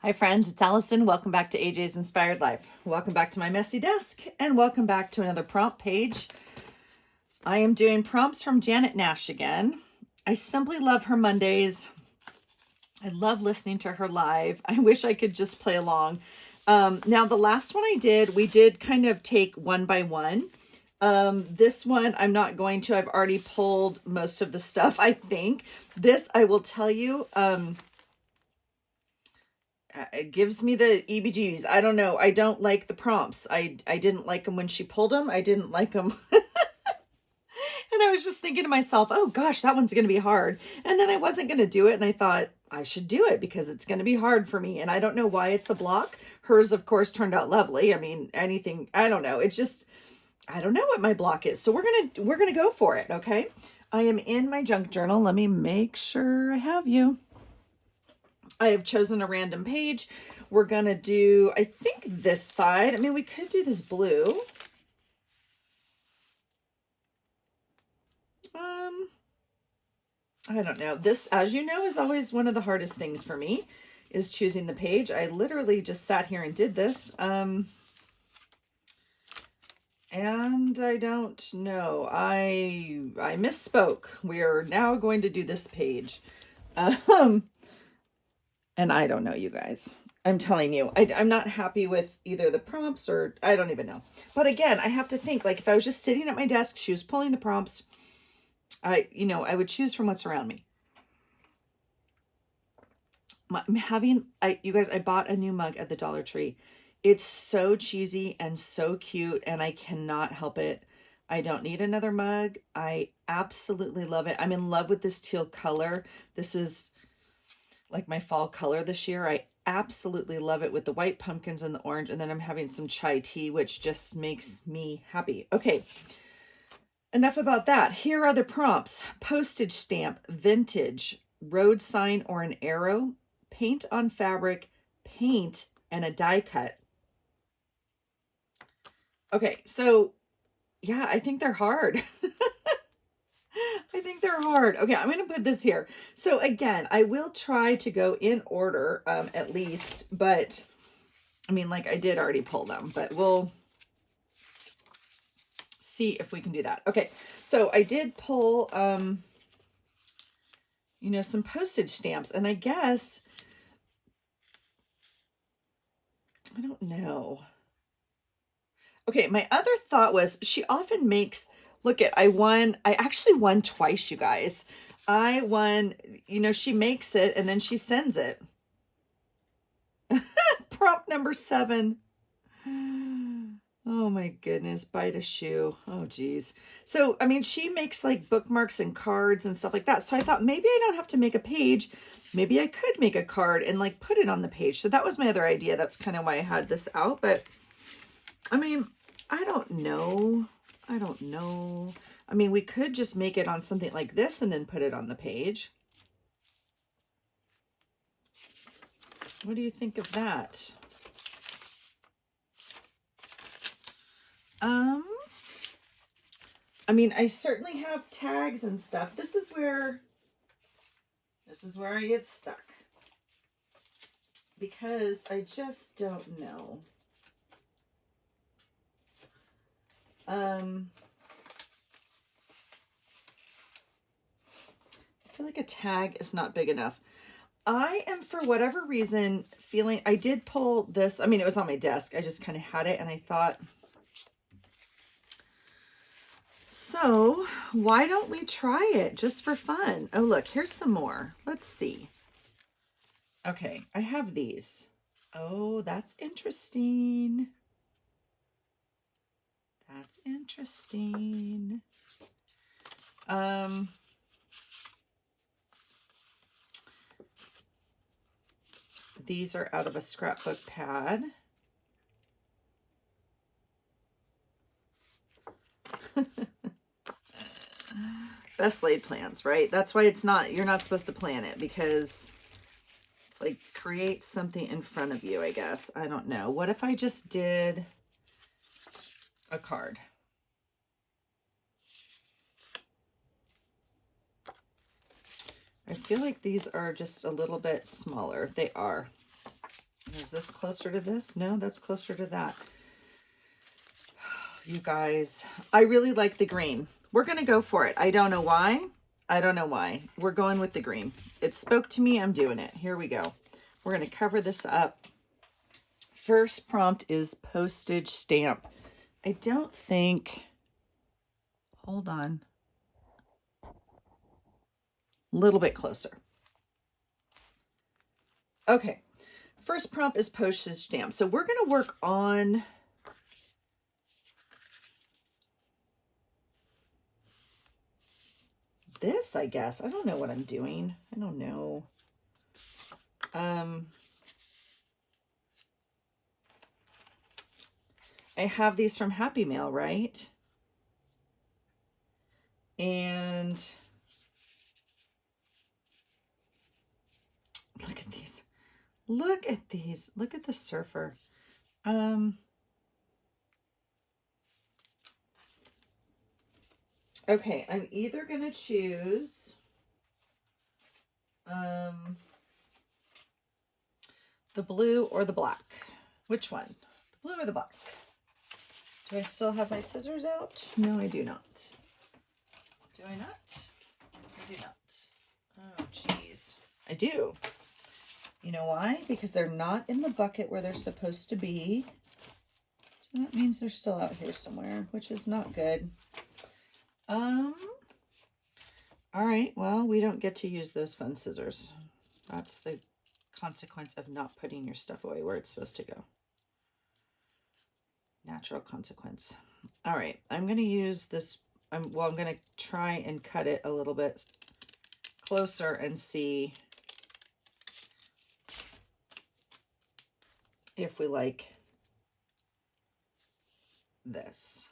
Hi friends, it's Allison. Welcome back to AJ's Inspired Life. Welcome back to my messy desk and welcome back to another prompt page. I am doing prompts from Janet Nash again. I simply love her Mondays. I love listening to her live. I wish I could just play along. Now the last one I did, we did kind of take one by one. This one, I'm not going to. I've already pulled most of the stuff, I think. This, I will tell you, it gives me the EBGs. I don't know. I don't like the prompts. I didn't like them when she pulled them. I didn't like them. And I was just thinking to myself, oh gosh, that one's going to be hard. And then I wasn't going to do it. And I thought I should do it because it's going to be hard for me. And I don't know why it's a block. Hers, of course, turned out lovely. I mean, anything, I don't know. It's just, I don't know what my block is. So we're going to go for it. Okay. I am in my junk journal. Let me make sure I have you. I have chosen a random page. We're going to do, I think, this side. I mean, we could do this blue. I don't know. This, as you know, is always one of the hardest things for me, is choosing the page. I literally just sat here and did this. And I don't know. I misspoke. We are now going to do this page. And I don't know, you guys. I'm telling you, I'm not happy with either the prompts or I don't even know. But again, I have to think, like, if I was just sitting at my desk, she was pulling the prompts, I would choose from what's around me. You guys, I bought a new mug at the Dollar Tree. It's so cheesy and so cute, and I cannot help it. I don't need another mug. I absolutely love it. I'm in love with this teal color. This is like my fall color this year. I absolutely love it with the white pumpkins and the orange. And then I'm having some chai tea, which just makes me happy. Okay. Enough about that. Here are the prompts: postage stamp, vintage, road sign or an arrow, paint on fabric, paint, and a die cut. Okay. So yeah, I think they're hard. I think they're hard. Okay, I'm going to put this here. So again, I will try to go in order, at least, but I mean, like I did already pull them, but we'll see if we can do that. Okay, so I did pull, some postage stamps, and I guess, I don't know. Okay, my other thought was she often makes, look at, I actually won twice, you guys. I won, she makes it and then she sends it. Prompt number 7. Oh my goodness, bite a shoe. Oh geez. So, I mean, she makes like bookmarks and cards and stuff like that. So I thought maybe I don't have to make a page. Maybe I could make a card and like put it on the page. So that was my other idea. That's kind of why I had this out. But I mean, I don't know. I mean, we could just make it on something like this and then put it on the page. What do you think of that? I mean, I certainly have tags and stuff. This is where I get stuck because I just don't know. I feel like a tag is not big enough. I am, for whatever reason, feeling, I did pull this. I mean, it was on my desk. I just kind of had it and I thought, so why don't we try it just for fun? Oh, look, here's some more. Let's see. Okay, I have these. Oh, that's interesting. That's interesting. These are out of a scrapbook pad. Best laid plans, right? That's why you're not supposed to plan it, because it's like create something in front of you, I guess. I don't know. What if I just did a card? I feel like these are just a little bit smaller. They are. Is this closer to this? No, that's closer to that. You guys, I really like the green. We're going to go for it. I don't know why. I don't know why. We're going with the green. It spoke to me. I'm doing it. Here we go. We're going to cover this up. First prompt is postage stamp. I don't think, hold on. A little bit closer. Okay. First prompt is postage stamp. So we're going to work on this, I guess. I don't know what I'm doing. I don't know. I have these from Happy Mail, right? And look at these. Look at these. Look at the surfer. Okay, I'm either going to choose the blue or the black. Which one? The blue or the black? Do I still have my scissors out? No, I do not. Do I not? I do not. Oh, geez. I do. You know why? Because they're not in the bucket where they're supposed to be. So that means they're still out here somewhere, which is not good. All right. Well, we don't get to use those fun scissors. That's the consequence of not putting your stuff away where it's supposed to go. Natural consequence. All right. I'm going to use this. I'm going to try and cut it a little bit closer and see if we like this.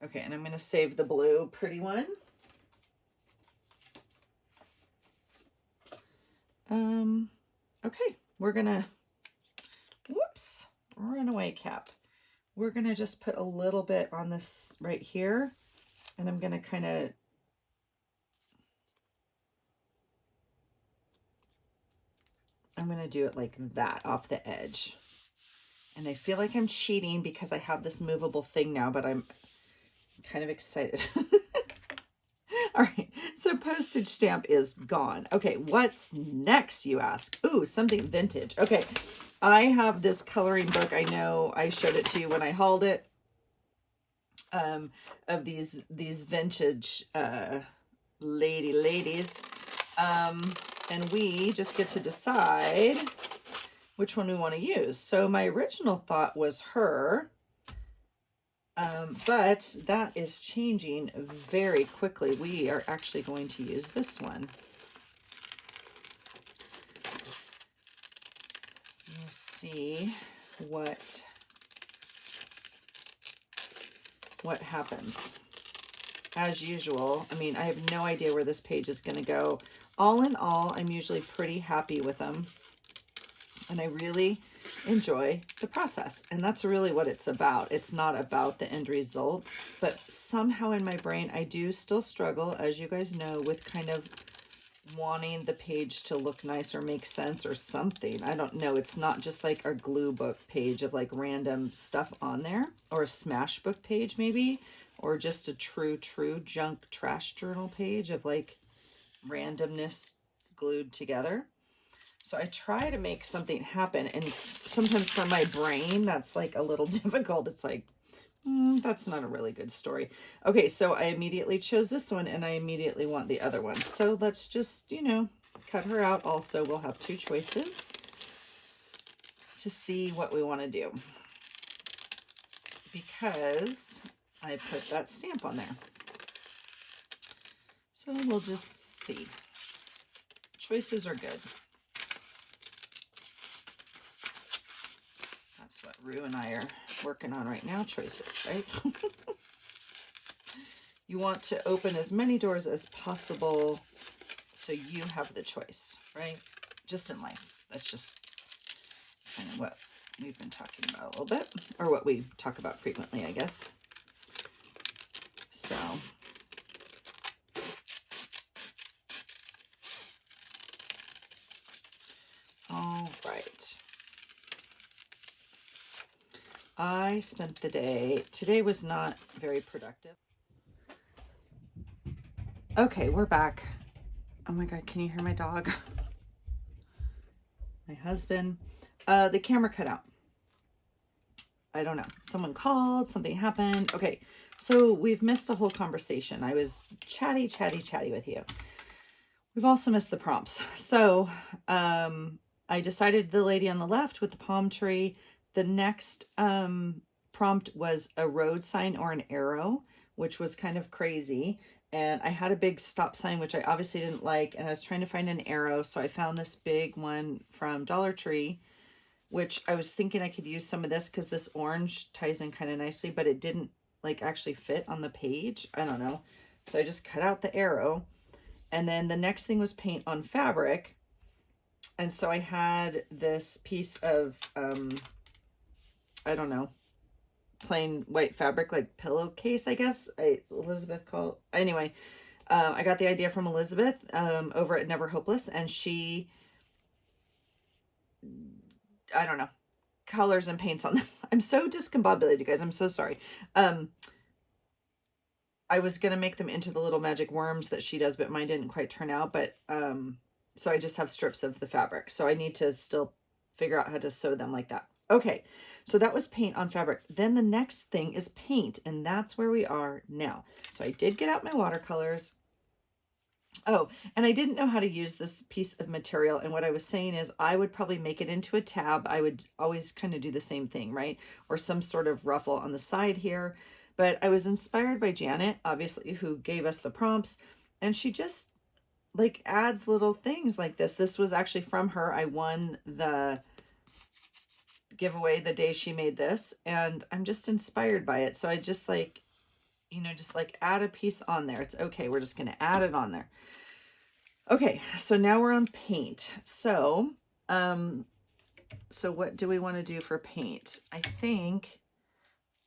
Okay, and I'm going to save the blue pretty one. Okay, we're going to, whoops, runaway cap. We're going to just put a little bit on this right here, and I'm going to kind of do it like that off the edge. And I feel like I'm cheating because I have this movable thing now, but I'm kind of excited. All right, so postage stamp is gone. Okay, what's next, you ask? Ooh, something vintage. Okay, I have this coloring book. I know I showed it to you when I hauled it, of these vintage ladies. And we just get to decide which one we want to use. So my original thought was her. But that is changing very quickly. We are actually going to use this one. We'll see what happens. As usual, I mean, I have no idea where this page is going to go. All in all, I'm usually pretty happy with them. And I really enjoy the process. And that's really what it's about. It's not about the end result, but somehow in my brain, I do still struggle, as you guys know, with kind of wanting the page to look nice or make sense or something. I don't know. It's not just like our glue book page of like random stuff on there, or a smash book page maybe, or just a true junk trash journal page of like randomness glued together. So I try to make something happen, and sometimes for my brain, that's like a little difficult. It's like, that's not a really good story. Okay, so I immediately chose this one, and I immediately want the other one. So let's just, you know, cut her out. Also, we'll have two choices to see what we want to do, because I put that stamp on there. So we'll just see. Choices are good. That's what Rue and I are working on right now, choices, right? You want to open as many doors as possible so you have the choice, right? Just in life. That's just kind of what we've been talking about a little bit, or what we talk about frequently, I guess. So All right. I spent the day, today was not very productive. Okay, we're back. Oh my God, can you hear my dog? My husband. The camera cut out. I don't know. Someone called, something happened. Okay, so we've missed a whole conversation. I was chatty with you. We've also missed the prompts. So I decided the lady on the left with the palm tree. The next prompt was a road sign or an arrow, which was kind of crazy. And I had a big stop sign, which I obviously didn't like. And I was trying to find an arrow. So I found this big one from Dollar Tree, which I was thinking I could use some of this because this orange ties in kind of nicely, but it didn't like actually fit on the page. I don't know. So I just cut out the arrow. And then the next thing was paint on fabric. And so I had this piece of, I don't know, plain white fabric, like pillowcase, I guess. Elizabeth called. Anyway, I got the idea from Elizabeth over at Never Hopeless. And she, I don't know, colors and paints on them. I'm so discombobulated, you guys. I'm so sorry. I was going to make them into the little magic worms that she does, but mine didn't quite turn out. But, so I just have strips of the fabric. So I need to still figure out how to sew them like that. Okay. So that was paint on fabric. Then the next thing is paint, and that's where we are now. So I did get out my watercolors. Oh, and I didn't know how to use this piece of material. And what I was saying is I would probably make it into a tab. I would always kind of do the same thing, right? Or some sort of ruffle on the side here. But I was inspired by Janet, obviously, who gave us the prompts. And she just like adds little things like this. This was actually from her. I won the giveaway the day she made this. And I'm just inspired by it. So I just like, you know, just like add a piece on there. It's okay. We're just going to add it on there. Okay. So now we're on paint. So what do we want to do for paint? I think,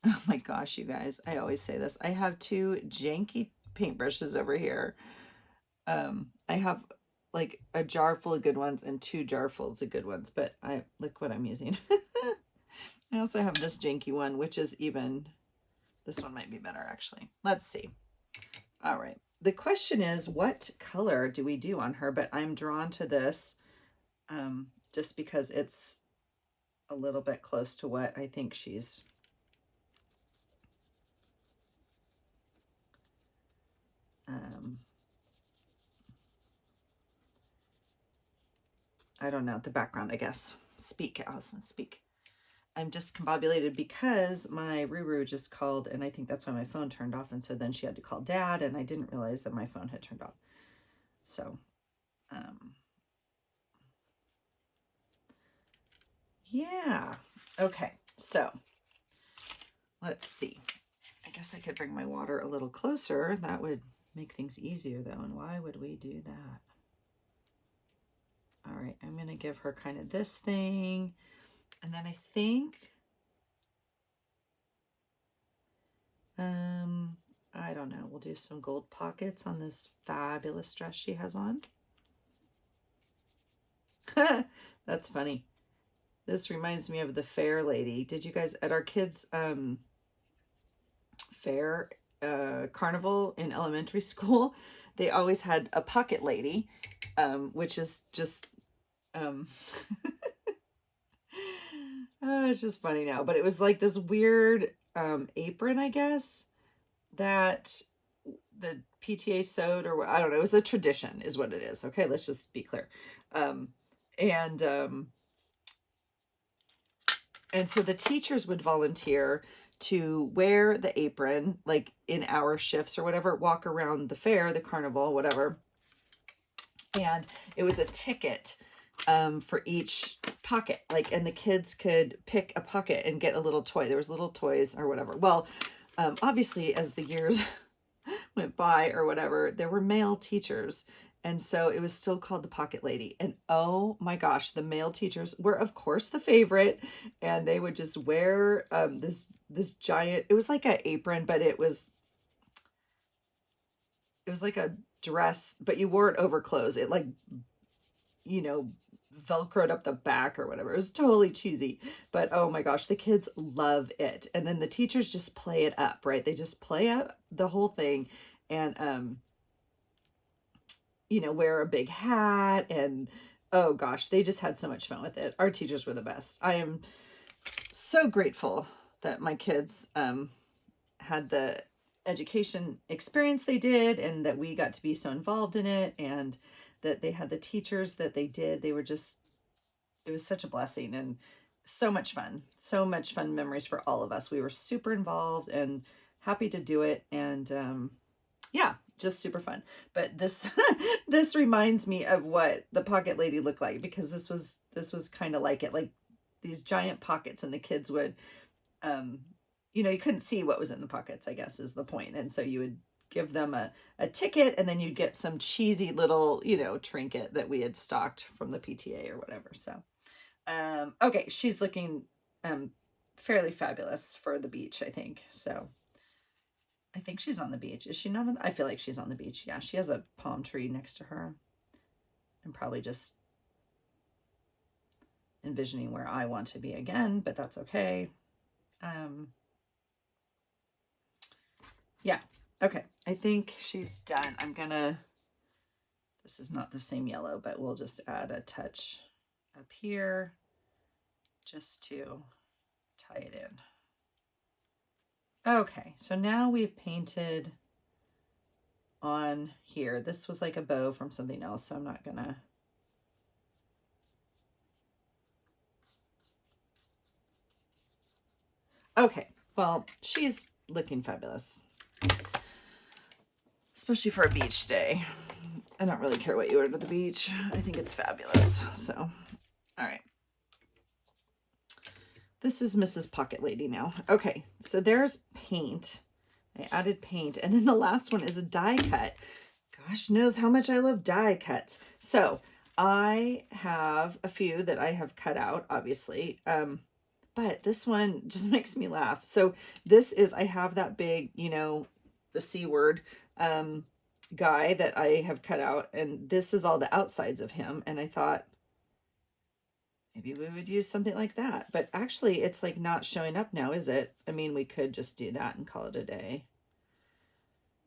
oh my gosh, you guys, I always say this. I have two janky paintbrushes over here. I have like a jar full of good ones and two jarfuls of good ones, but I look what I'm using. I also have this janky one, which is even, this one might be better actually. Let's see. All right. The question is, what color do we do on her? But I'm drawn to this just because it's a little bit close to what I think she's I don't know, the background, I guess. Speak, Allison, speak. I'm discombobulated because my Ruru just called, and I think that's why my phone turned off, and so then she had to call Dad, and I didn't realize that my phone had turned off. So, yeah. Okay, so let's see. I guess I could bring my water a little closer. That would make things easier, though, and why would we do that? All right, I'm going to give her kind of this thing. And then I think, I don't know, we'll do some gold pockets on this fabulous dress she has on. That's funny. This reminds me of the fair lady. Did you guys, at our kids' fair, carnival in elementary school, they always had a pocket lady, which is just, it's just funny now, but it was like this weird apron, I guess, that the PTA sewed, or I don't know. It was a tradition is what it is. Okay, let's just be clear. And so the teachers would volunteer to wear the apron, like in our shifts or whatever, walk around the fair, the carnival, whatever. And it was a ticket for each pocket, like, and the kids could pick a pocket and get a little toy. There was little toys or whatever. Well, obviously as the years went by or whatever, there were male teachers. And so it was still called the pocket lady. And oh my gosh, the male teachers were of course the favorite. And they would just wear this giant, it was like an apron, but it was like a dress, but you wore it over clothes. It like, you know, velcroed up the back or whatever. It was totally cheesy, but oh my gosh, the kids love it. And then the teachers just play it up, right? They just play up the whole thing and, you know, wear a big hat and oh gosh, they just had so much fun with it. Our teachers were the best. I am so grateful that my kids had the education experience they did and that we got to be so involved in it and that they had the teachers that they did. They were just, it was such a blessing and so much fun memories for all of us. We were super involved and happy to do it. And yeah, just super fun. But this this reminds me of what the pocket lady looked like, because this was kind of like it, like these giant pockets, and the kids would you know, you couldn't see what was in the pockets, I guess is the point. And so you would give them a ticket, and then you'd get some cheesy little, you know, trinket that we had stocked from the PTA or whatever. So okay, she's looking fairly fabulous for the beach, I think. So I think she's on the beach. Is she not on I feel like she's on the beach. Yeah, she has a palm tree next to her. I'm probably just envisioning where I want to be again, but that's okay. Yeah, okay. I think she's done. I'm gonna, this is not the same yellow, but we'll just add a touch up here just to tie it in. Okay, so now we've painted on here. This was like a bow from something else, so I'm not gonna. Okay, well, she's looking fabulous, especially for a beach day. I don't really care what you wear to the beach. I think it's fabulous. So, all right. This is Mrs. Pocket Lady now. Okay, so there's paint. I added paint. And then the last one is a die cut. Gosh knows how much I love die cuts. So I have a few that I have cut out, obviously. But this one just makes me laugh. So this is, I have that big, you know, the C word guy that I have cut out. And this is all the outsides of him. And I thought, maybe we would use something like that. But actually, it's like not showing up now, is it? I mean, we could just do that and call it a day.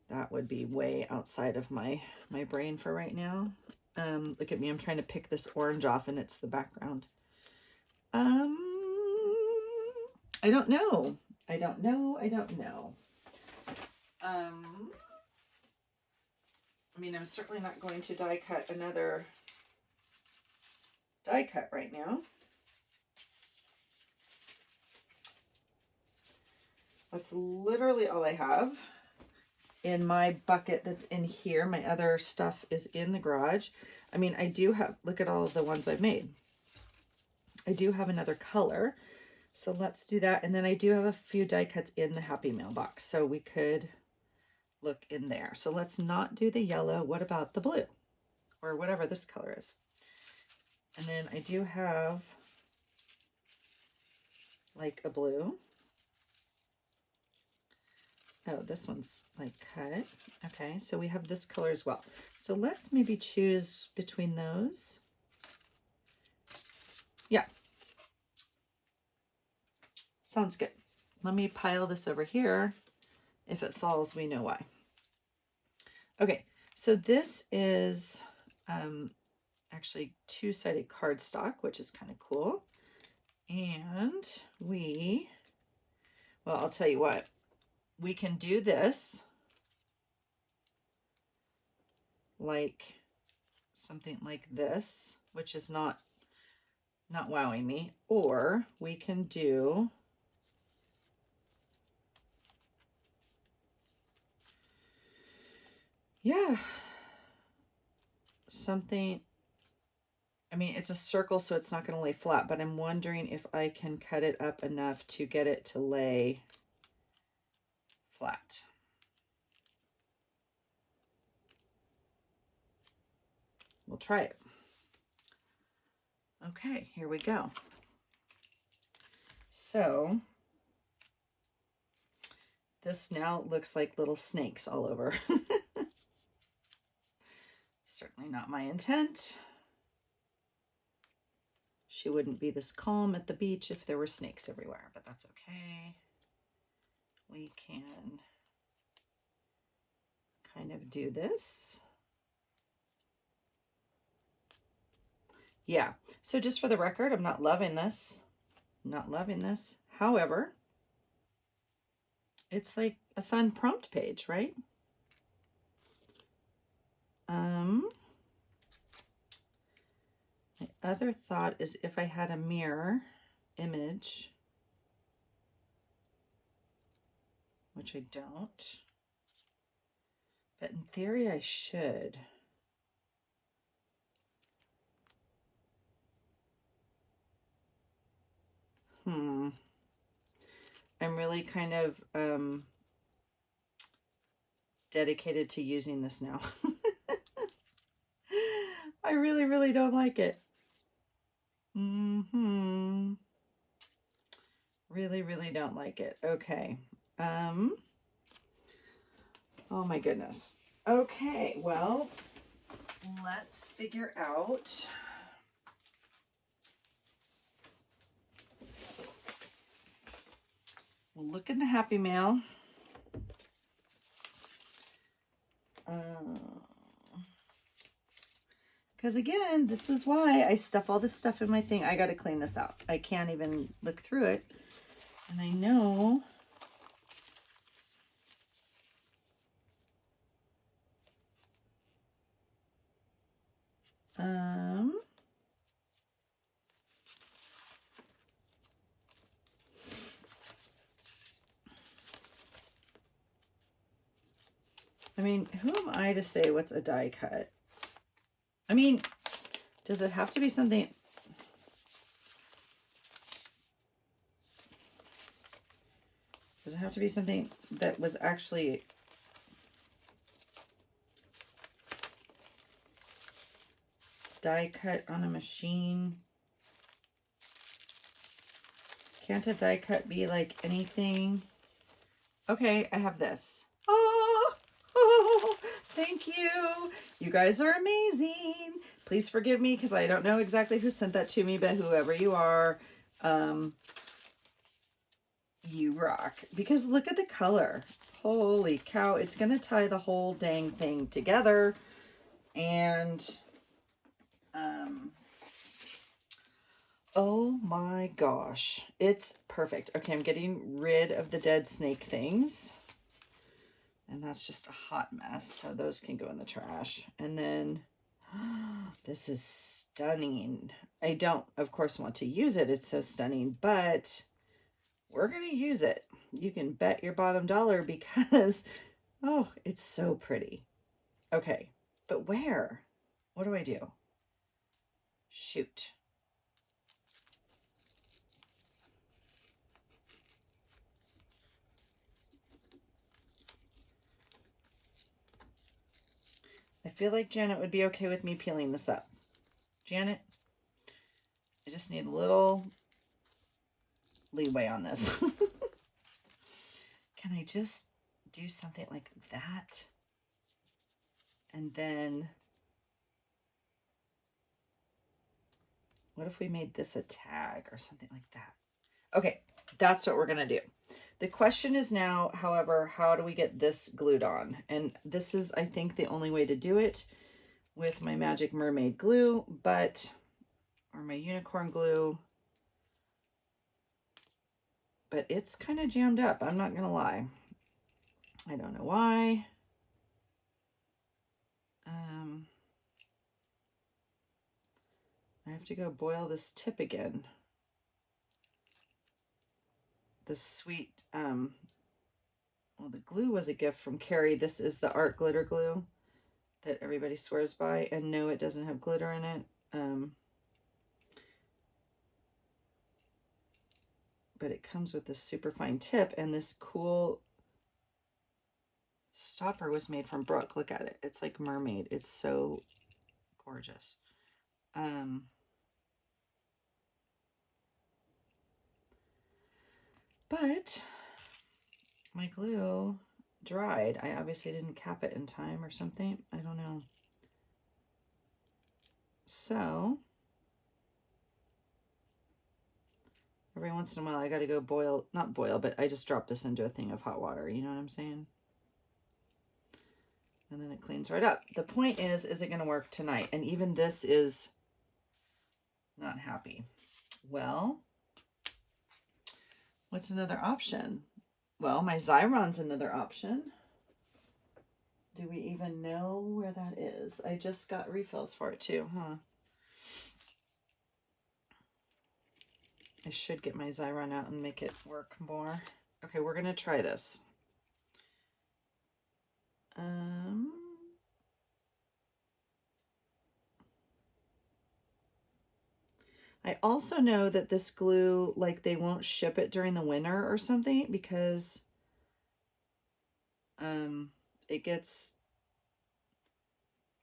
That would be way outside of my brain for right now. Look at me. I'm trying to pick this orange off, and it's the background. I don't know. I don't know. I mean, I'm certainly not going to die cut another die cut right now. That's literally all I have in my bucket that's in here. My other stuff is in the garage. I mean, I do have, look at all of the ones I've made. I do have another color, so let's do that. And then I do have a few die cuts in the Happy Mail box, so we could look in there. So let's not do the yellow. What about the blue or whatever this color is? And then I do have like a blue. Oh, this one's like cut. Okay, so we have this color as well. So let's maybe choose between those. Yeah. Sounds good. Let me pile this over here. If it falls, we know why. Okay, so this is actually two-sided cardstock, which is kind of cool. And well, I'll tell you what, we can do this like something like this, which is not wowing me, or we can do something. I mean, it's a circle, so it's not going to lay flat, but I'm wondering if I can cut it up enough to get it to lay flat. We'll try it. Okay, here we go. So this now looks like little snakes all over. Certainly not my intent. She wouldn't be this calm at the beach if there were snakes everywhere, but that's okay. We can kind of do this. Yeah, so just for the record, I'm not loving this. Not loving this. However, it's like a fun prompt page, right? My other thought is if I had a mirror image, which I don't, but in theory I should. I'm really kind of dedicated to using this now. I really, really don't like it. Really, really don't like it. Okay. Oh my goodness. Okay, well, let's figure out. We'll look in the Happy Mail. Because again, this is why I stuff all this stuff in my thing. I got to clean this out. I can't even look through it. And I know I mean, who am I to say what's a die cut? I mean, does it have to be something? Does it have to be something that was actually die cut on a machine? Can't a die cut be like anything? Okay, I have this. Oh, thank you. You guys are amazing. Please forgive me because I don't know exactly who sent that to me, but whoever you are, you rock. Because look at the color. Holy cow, it's going to tie the whole dang thing together. And, oh my gosh, it's perfect. Okay, I'm getting rid of the dead snake things. And that's just a hot mess, so those can go in the trash. And then, this is stunning. I don't, of course, want to use it. It's so stunning, but we're going to use it. You can bet your bottom dollar because, oh, it's so pretty. Okay, but where? What do I do? Shoot. I feel like Janet would be okay with me peeling this up. Janet, I just need a little leeway on this. Can I just do something like that? And then, what if we made this a tag or something like that? Okay, that's what we're gonna do. The question is now, however, how do we get this glued on? And this is, I think, the only way to do it with my Magic Mermaid glue, or my unicorn glue, but it's kind of jammed up. I'm not gonna lie. I don't know why. I have to go boil this tip again. The sweet, well, the glue was a gift from Carrie. This is the art glitter glue that everybody swears by, and no, it doesn't have glitter in it. But it comes with this super fine tip, and this cool stopper was made from Brooke. Look at it. It's like mermaid. It's so gorgeous. But my glue dried. I obviously didn't cap it in time or something. I don't know. So every once in a while I got to go boil, not boil, but I just drop this into a thing of hot water. You know what I'm saying? And then it cleans right up. The point is it going to work tonight? And even this is not happy. Well, what's another option? Well, my Xyron's another option. Do we even know where that is? I just got refills for it too, huh? I should get my Xyron out and make it work more. Okay, we're going to try this. I also know that this glue, like, they won't ship it during the winter or something because it gets,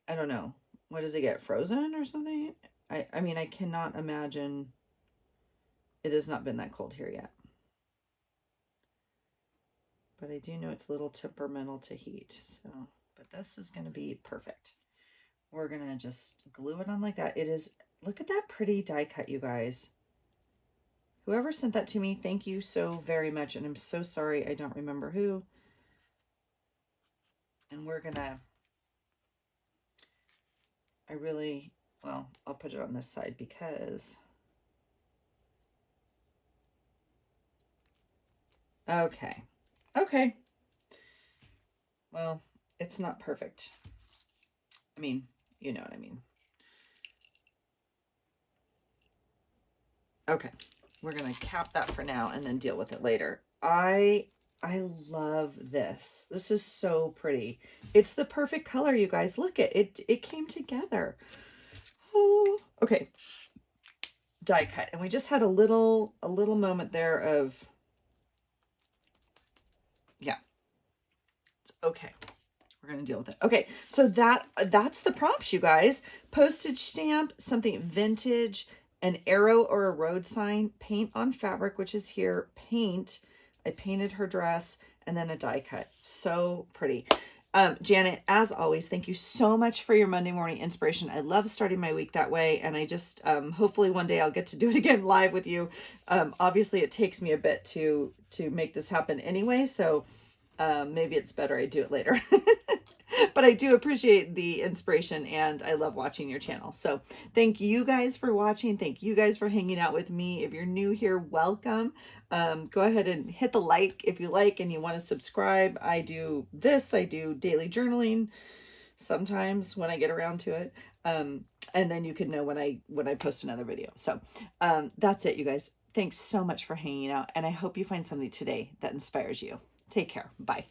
I don't know, what does it get, frozen or something? I mean, I cannot imagine. It has not been that cold here yet. But I do know it's a little temperamental to heat. So, but this is going to be perfect. We're going to just glue it on like that. It is, look at that pretty die cut, you guys. Whoever sent that to me, thank you so very much. And I'm so sorry I don't remember who. And we're going to, well, I'll put it on this side because, okay. Okay. Well, it's not perfect. I mean, you know what I mean. Okay. We're going to cap that for now and then deal with it later. I love this. This is so pretty. It's the perfect color, you guys. Look at it. It came together. Oh, okay. Die cut. And we just had a little moment there of, yeah, it's okay. We're going to deal with it. Okay. So that's the prompts, you guys. Postage stamp, something vintage, an arrow or a road sign, paint on fabric, which is here, paint. I painted her dress, and then a die cut. So pretty. Janet, as always, thank you so much for your Monday morning inspiration. I love starting my week that way. And I just, hopefully one day I'll get to do it again live with you. Obviously it takes me a bit to make this happen anyway. So, maybe it's better I do it later. But I do appreciate the inspiration and I love watching your channel. So thank you guys for watching. Thank you guys for hanging out with me. If you're new here, welcome. Go ahead and hit the like if you like and you want to subscribe. I do this. I do daily journaling sometimes when I get around to it. And then you can know when I post another video. So that's it, you guys. Thanks so much for hanging out. And I hope you find something today that inspires you. Take care. Bye.